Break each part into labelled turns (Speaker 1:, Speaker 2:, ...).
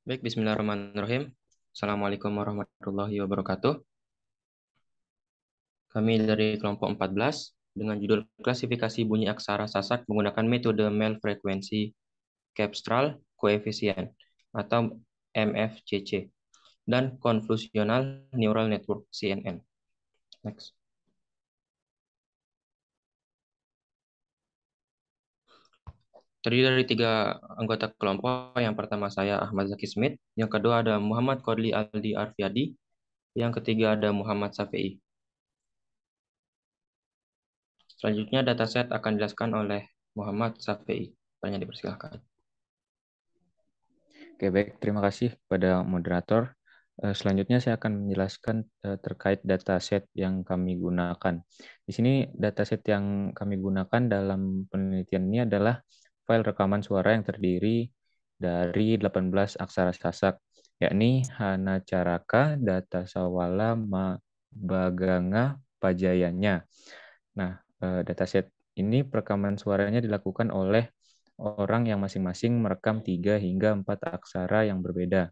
Speaker 1: Baik, bismillahirrahmanirrahim. Assalamualaikum warahmatullahi wabarakatuh. Kami dari kelompok 14 dengan judul klasifikasi bunyi aksara Sasak menggunakan metode Mel frekuensi Capstral Coefficient atau MFCC dan Convolutional Neural Network CNN. Next. Terdiri dari 3 anggota kelompok. Yang pertama saya Ahmad Zaki Smith, yang kedua ada Muhammad Kodli Aldi Arfiadi, yang ketiga ada Muhammad Safei. Selanjutnya dataset akan dijelaskan oleh Muhammad Safei. Banyak dipersilakan.
Speaker 2: Oke, baik. Terima kasih kepada moderator. Selanjutnya saya akan menjelaskan terkait dataset yang kami gunakan. Di sini dataset yang kami gunakan dalam penelitian ini adalah file rekaman suara yang terdiri dari 18 aksara Sasak, yakni Hana Caraka, Data Sawala, Baganga, Pajayanya. Nah, dataset ini perekaman suaranya dilakukan oleh orang yang masing-masing merekam 3 hingga 4 aksara yang berbeda.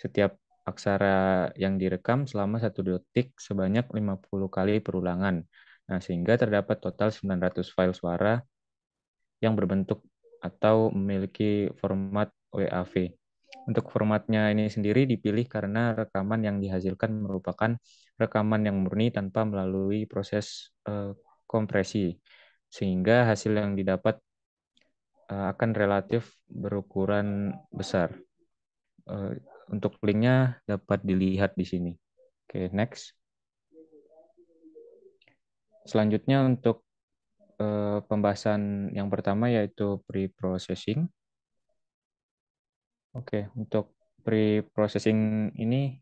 Speaker 2: Setiap aksara yang direkam selama 1 detik sebanyak 50 kali perulangan. Nah, sehingga terdapat total 900 file suara yang berbentuk atau memiliki format WAV. Untuk formatnya ini sendiri dipilih karena rekaman yang dihasilkan merupakan rekaman yang murni tanpa melalui proses kompresi, sehingga hasil yang didapat akan relatif berukuran besar. Untuk linknya dapat dilihat di sini. Oke, next. Selanjutnya untuk pembahasan yang pertama yaitu pre-processing. Oke, untuk pre-processing ini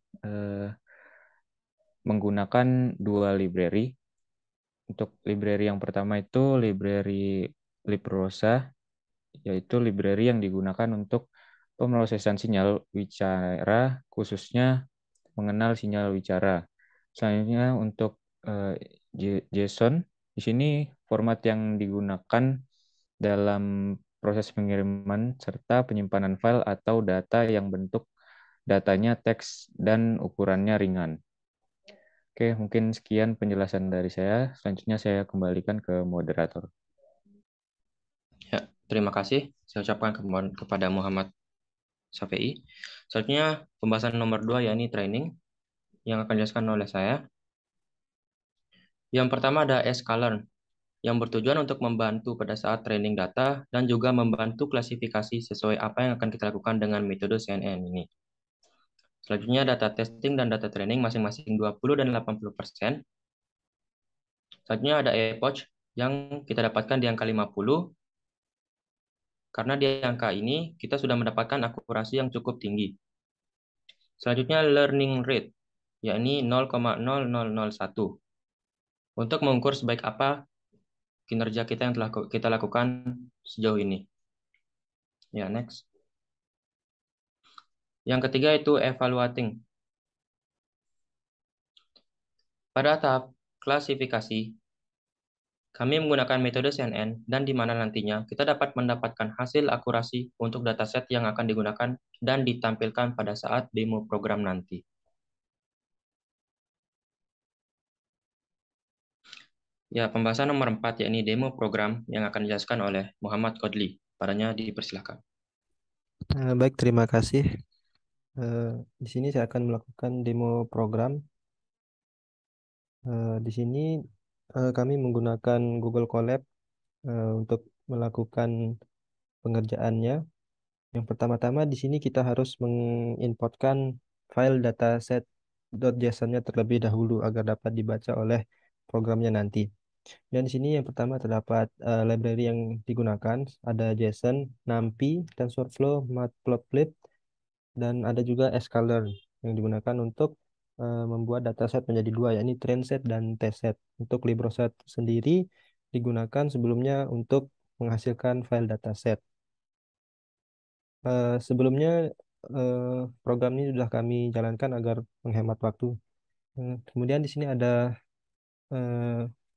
Speaker 2: menggunakan 2 library. Untuk library yang pertama itu library librosa, yaitu library yang digunakan untuk pemrosesan sinyal wicara, khususnya mengenal sinyal wicara. Selanjutnya untuk JSON, di sini format yang digunakan dalam proses pengiriman serta penyimpanan file atau data yang bentuk datanya teks dan ukurannya ringan. Oke, mungkin sekian penjelasan dari saya. Selanjutnya saya kembalikan ke moderator.
Speaker 1: Ya, terima kasih. Saya ucapkan kepada Muhammad Safei. Selanjutnya pembahasan nomor 2 yakni training yang akan dijelaskan oleh saya. Yang pertama ada sklearn yang bertujuan untuk membantu pada saat training data dan juga membantu klasifikasi sesuai apa yang akan kita lakukan dengan metode CNN ini. Selanjutnya data testing dan data training masing-masing 20 dan 80%. Selanjutnya ada epoch yang kita dapatkan di angka 50, karena di angka ini kita sudah mendapatkan akurasi yang cukup tinggi. Selanjutnya learning rate, yakni 0,0001. Untuk mengukur sebaik apa kinerja kita yang telah kita lakukan sejauh ini. Ya, next. Yang ketiga itu evaluating. Pada tahap klasifikasi, kami menggunakan metode CNN dan di mana nantinya kita dapat mendapatkan hasil akurasi untuk dataset yang akan digunakan dan ditampilkan pada saat demo program nanti. Ya, pembahasan nomor 4 yakni demo program yang akan dijelaskan oleh Muhammad Kodli. Padanya dipersilakan.
Speaker 3: Baik, terima kasih. Di sini saya akan melakukan demo program. Di sini kami menggunakan Google Colab untuk melakukan pengerjaannya. Yang pertama-tama di sini kita harus menginputkan file dataset.json-nya terlebih dahulu agar dapat dibaca oleh programnya nanti. Dan di sini yang pertama terdapat library yang digunakan, ada JSON, NumPy, TensorFlow, Matplotlib, dan ada juga sklearn yang digunakan untuk membuat dataset menjadi 2, yakni train set dan test set. Untuk libroset sendiri digunakan sebelumnya untuk menghasilkan file dataset. Sebelumnya program ini sudah kami jalankan agar menghemat waktu. Kemudian di sini ada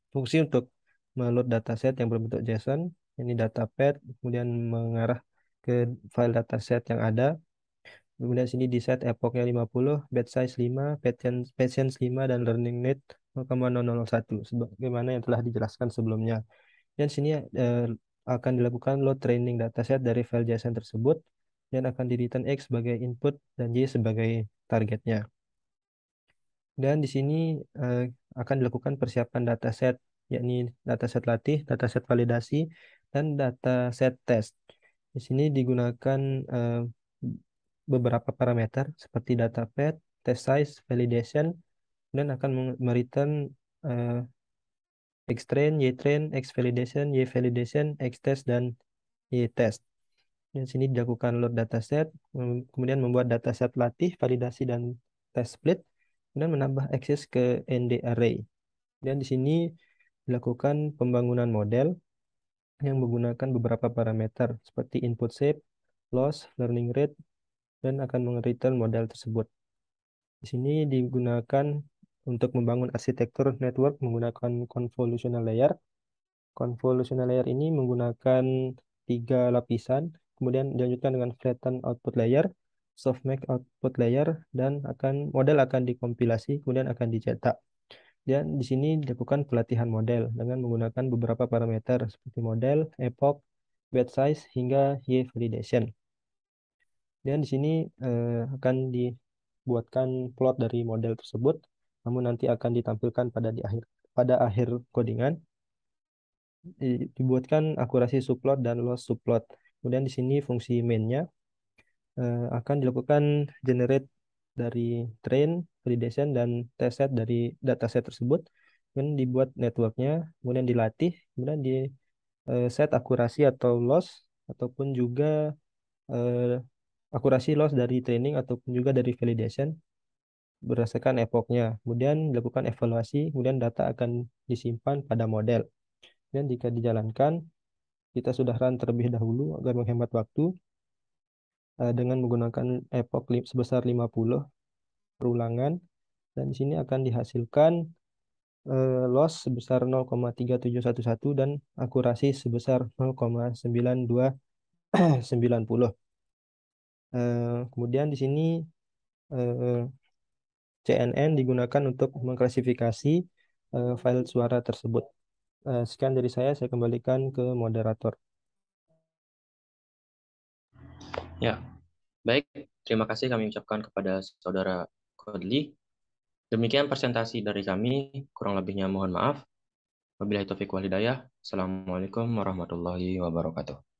Speaker 3: fungsi untuk meload dataset yang berbentuk JSON, ini datapad, kemudian mengarah ke file dataset yang ada. Kemudian sini di set epochnya 50, batch size 5, patience 5, dan learning rate 0,0001, sebagaimana yang telah dijelaskan sebelumnya. Dan sini akan dilakukan load training dataset dari file JSON tersebut, dan akan di return X sebagai input dan Y sebagai targetnya. Dan di sini akan dilakukan persiapan dataset, yakni dataset latih, dataset validasi, dan dataset test. Di sini digunakan beberapa parameter seperti data path, test size, validation, dan akan mereturn X-train, Y-train, X-validation, Y-validation, X-test, dan Y-test. Di sini dilakukan load dataset, kemudian membuat dataset latih, validasi, dan test split, dan menambah akses ke ND array. Dan di sini dilakukan pembangunan model yang menggunakan beberapa parameter seperti input shape, loss, learning rate, dan akan meng-return model tersebut. Di sini digunakan untuk membangun arsitektur network menggunakan convolutional layer. Convolutional layer ini menggunakan 3 lapisan, kemudian dilanjutkan dengan flatten output layer, softmax output layer, dan model akan dikompilasi, kemudian akan dicetak. Dan di sini dilakukan pelatihan model dengan menggunakan beberapa parameter seperti model, epoch, batch size, hingga Y validation. Dan di sini akan dibuatkan plot dari model tersebut, namun nanti akan ditampilkan pada akhir codingan. Dibuatkan akurasi subplot dan loss subplot. Kemudian di sini fungsi main-nya akan dilakukan generate dari train, validation, dan test set dari dataset tersebut. Kemudian dibuat networknya, kemudian dilatih, kemudian di set akurasi atau loss, ataupun juga akurasi loss dari training ataupun juga dari validation berdasarkan epochnya. Kemudian dilakukan evaluasi, kemudian data akan disimpan pada model. Dan jika dijalankan, kita sudah run terlebih dahulu agar menghemat waktu dengan menggunakan epoch sebesar 50 perulangan. Dan di sini akan dihasilkan loss sebesar 0,3711 dan akurasi sebesar 0,9290. Kemudian di sini CNN digunakan untuk mengklasifikasi file suara tersebut. Sekian dari saya kembalikan ke moderator.
Speaker 1: Ya, baik. Terima kasih kami ucapkan kepada Saudara Kodli. Demikian presentasi dari kami. Kurang lebihnya mohon maaf. Wabillahi taufiq wal hidayah. Assalamualaikum warahmatullahi wabarakatuh.